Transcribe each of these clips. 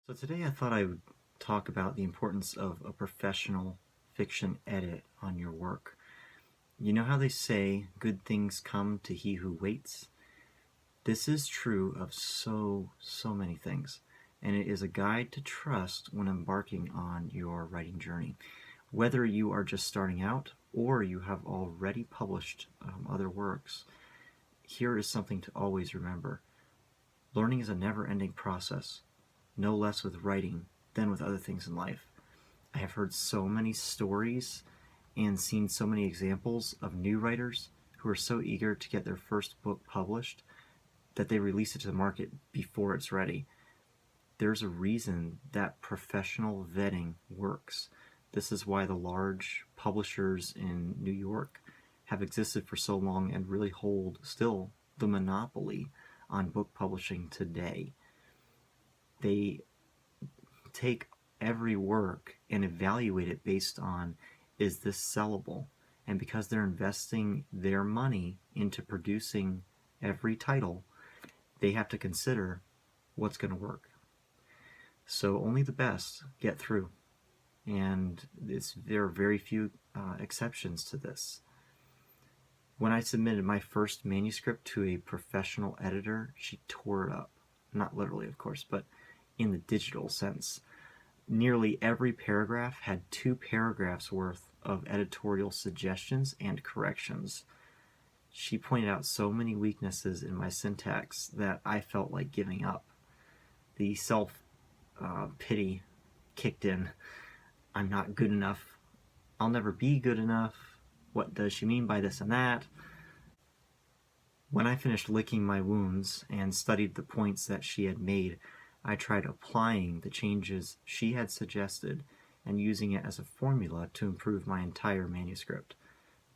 So today I thought I would talk about the importance of a professional fiction edit on your work. You know how they say good things come to he who waits? This is true of so many things, and it is a guide to trust when embarking on your writing journey. Whether you are just starting out or you have already published other works, here is something to always remember. Learning is a never-ending process, no less with writing than with other things in life. I have heard so many stories and seen so many examples of new writers who are so eager to get their first book published that they release it to the market before it's ready. There's a reason that professional vetting works. This is why the large publishers in New York have existed for so long and really hold still the monopoly on book publishing today. They take every work and evaluate it based on, is this sellable? And because they're investing their money into producing every title, they have to consider what's going to work. So only the best get through, and there are very few exceptions to this. When I submitted my first manuscript to a professional editor, she tore it up. Not literally, of course, but in the digital sense. Nearly every paragraph had 2 paragraphs worth of editorial suggestions and corrections. She pointed out so many weaknesses in my syntax that I felt like giving up. The self-pity kicked in. I'm not good enough. I'll never be good enough. What does she mean by this and that? When I finished licking my wounds and studied the points that she had made, I tried applying the changes she had suggested and using it as a formula to improve my entire manuscript.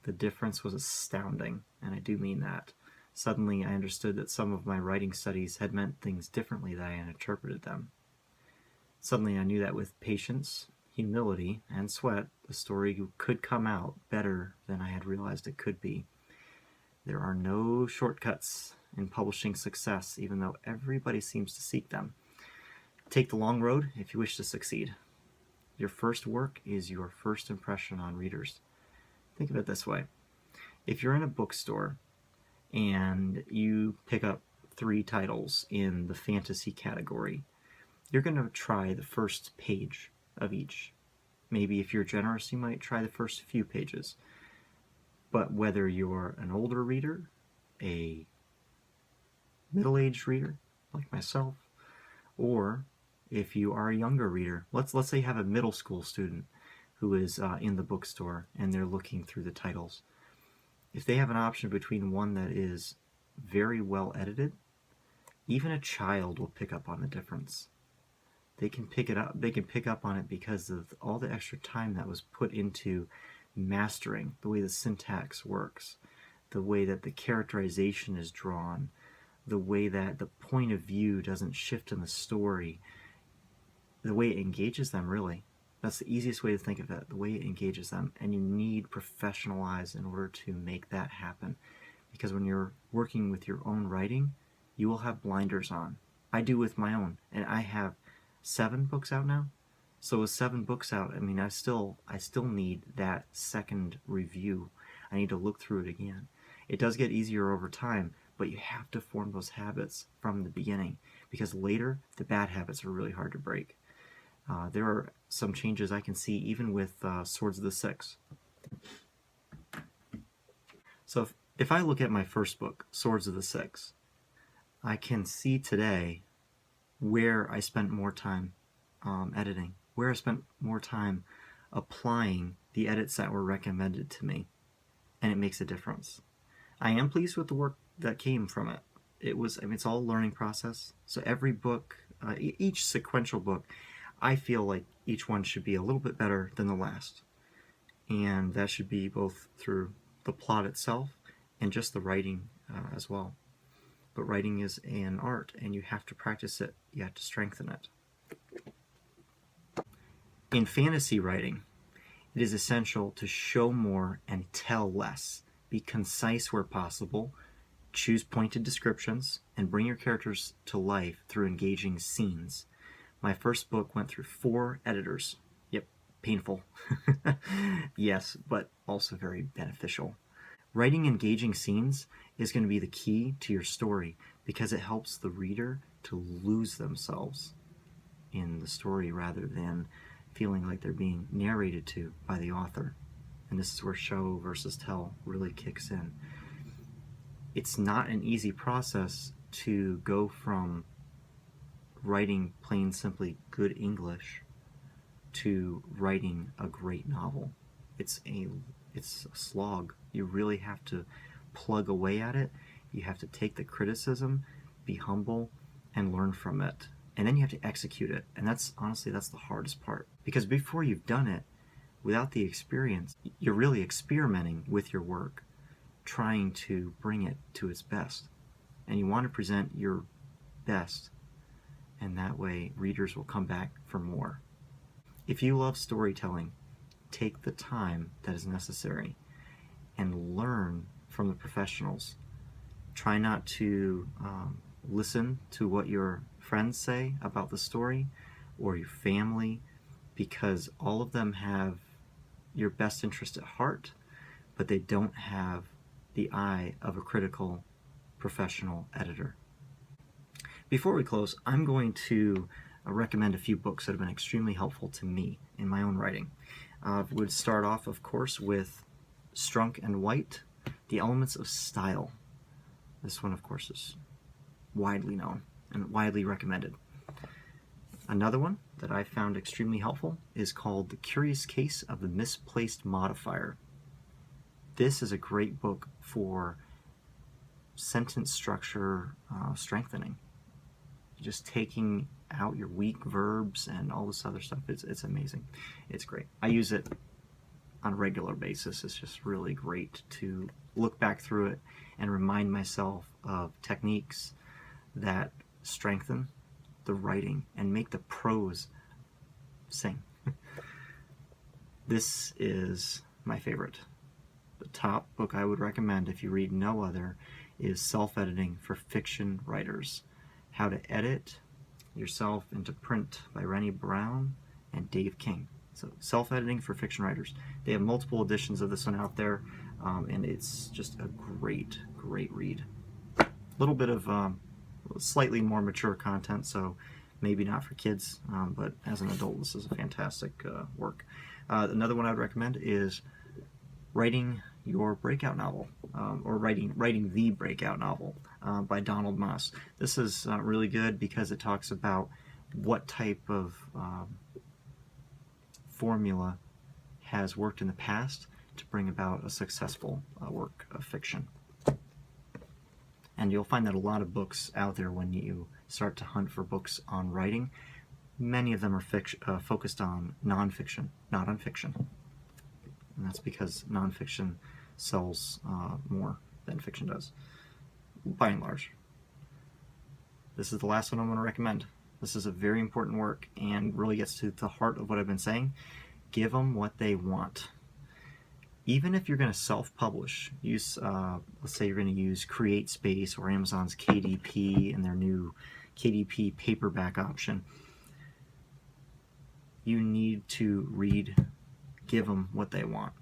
The difference was astounding, and I do mean that. Suddenly I understood that some of my writing studies had meant things differently than I had interpreted them. Suddenly I knew that with patience, humility, and sweat, the story could come out better than I had realized it could be. There are no shortcuts in publishing success, even though everybody seems to seek them. Take the long road if you wish to succeed. Your first work is your first impression on readers. Think of it this way. If you're in a bookstore and you pick up 3 titles in the fantasy category, you're going to try the first page of each. Maybe if you're generous, you might try the first few pages. But whether you're an older reader, a middle-aged reader like myself, or if you are a younger reader, let's say you have a middle school student who is in the bookstore and they're looking through the titles. If they have an option between one that is very well edited, even a child will pick up on the difference. They can pick up on it because of all the extra time that was put into mastering the way the syntax works, the way that the characterization is drawn, the way that the point of view doesn't shift in the story, the way it engages them, really. That's the easiest way to think of it, the way it engages them. And you need professional eyes in order to make that happen. Because when you're working with your own writing, you will have blinders on. I do with my own, and I have 7 books out now. So with 7 books out, I mean, I still need that second review. I need to look through it again. It does get easier over time, but you have to form those habits from the beginning, because later the bad habits are really hard to break. There are some changes I can see even with Swords of the Six. So if I look at my first book, Swords of the Six, I can see today where I spent more time editing, where I spent more time applying the edits that were recommended to me, and it makes a difference. I am pleased with the work that came from it. It's all a learning process. So every book, each sequential book, I feel like each one should be a little bit better than the last. And that should be both through the plot itself and just the writing as well. But writing is an art, and you have to practice it. You have to strengthen it. In fantasy writing, it is essential to show more and tell less. Be concise where possible, choose pointed descriptions, and bring your characters to life through engaging scenes. My first book went through 4 editors. Yep, painful. Yes, but also very beneficial. Writing engaging scenes is going to be the key to your story because it helps the reader to lose themselves in the story rather than feeling like they're being narrated to by the author. And this is where show versus tell really kicks in. It's not an easy process to go from writing plain simply good English to writing a great novel. It's a slog. You really have to plug away at it. You have to take the criticism, be humble, and learn from it. And then you have to execute it. And that's honestly the hardest part. Because before you've done it, without the experience, you're really experimenting with your work, trying to bring it to its best. And you want to present your best, and that way readers will come back for more. If you love storytelling, take the time that is necessary and learn from the professionals. Try not to listen to what your friends say about the story or your family, because all of them have your best interest at heart, but they don't have the eye of a critical professional editor. Before we close, I'm going to recommend a few books that have been extremely helpful to me in my own writing. I would start off, of course, with Strunk and White, The Elements of Style. This one, of course, is widely known and widely recommended. Another one that I found extremely helpful is called The Curious Case of the Misplaced Modifier. This is a great book for sentence structure strengthening. Just taking out your weak verbs and all this other stuff. It's amazing. It's great. I use it on a regular basis. It's just really great to look back through it and remind myself of techniques that strengthen the writing and make the prose sing. This is my favorite. The top book I would recommend, if you read no other, is Self-Editing for Fiction Writers: How to Edit Yourself into Print by Rennie Brown and Dave King. So Self-Editing for Fiction Writers. They have multiple editions of this one out there, and it's just a great read. A little bit of slightly more mature content, so maybe not for kids, but as an adult this is a fantastic work. Another one I would recommend is Writing Your Breakout Novel, or writing the Breakout Novel by Donald Moss. This is really good because it talks about what type of formula has worked in the past to bring about a successful work of fiction. And you'll find that a lot of books out there, when you start to hunt for books on writing, many of them are focused on nonfiction, not on fiction. And that's because nonfiction sells more than fiction does, by and large. This is the last one I'm going to recommend. This is a very important work and really gets to the heart of what I've been saying. Give them what they want. Even if you're going to self-publish, use, let's say you're going to use CreateSpace or Amazon's KDP and their new KDP paperback option, you need to give them what they want.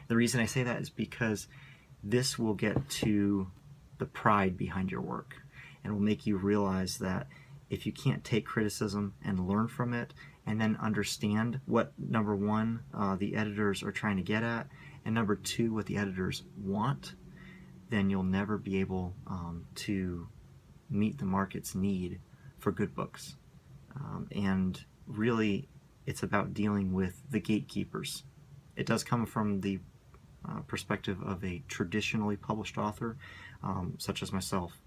The reason I say that is because this will get to the pride behind your work and will make you realize that if you can't take criticism and learn from it and then understand what, number one, the editors are trying to get at, and number two, what the editors want, then you'll never be able to meet the market's need for good books. And really, it's about dealing with the gatekeepers. It does come from the perspective of a traditionally published author, such as myself,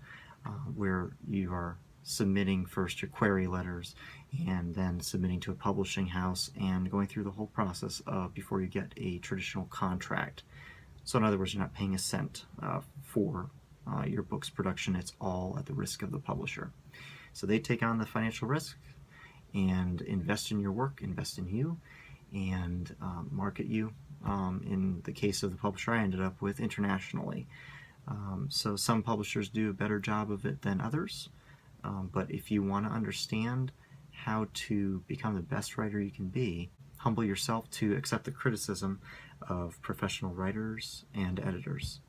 where you are submitting first your query letters and then submitting to a publishing house and going through the whole process before you get a traditional contract. So in other words, you're not paying a cent for your book's production. It's all at the risk of the publisher. So they take on the financial risk and invest in your work, invest in you, and market you. In the case of the publisher I ended up with, internationally. So some publishers do a better job of it than others, but if you want to understand how to become the best writer you can be, humble yourself to accept the criticism of professional writers and editors.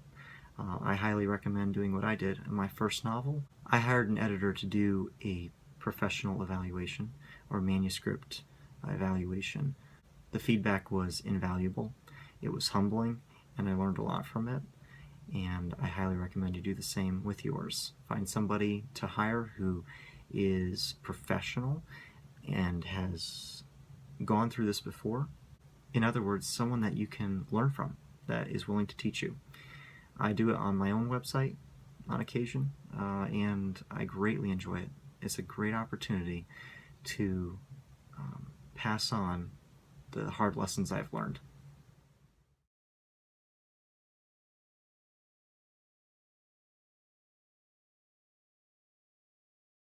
I highly recommend doing what I did in my first novel. I hired an editor to do a professional evaluation or manuscript evaluation. The feedback was invaluable. It was humbling, and I learned a lot from it. And I highly recommend you do the same with yours. Find somebody to hire who is professional and has gone through this before. In other words, someone that you can learn from, that is willing to teach you. I do it on my own website on occasion, and I greatly enjoy it. It's a great opportunity to pass on the hard lessons I've learned.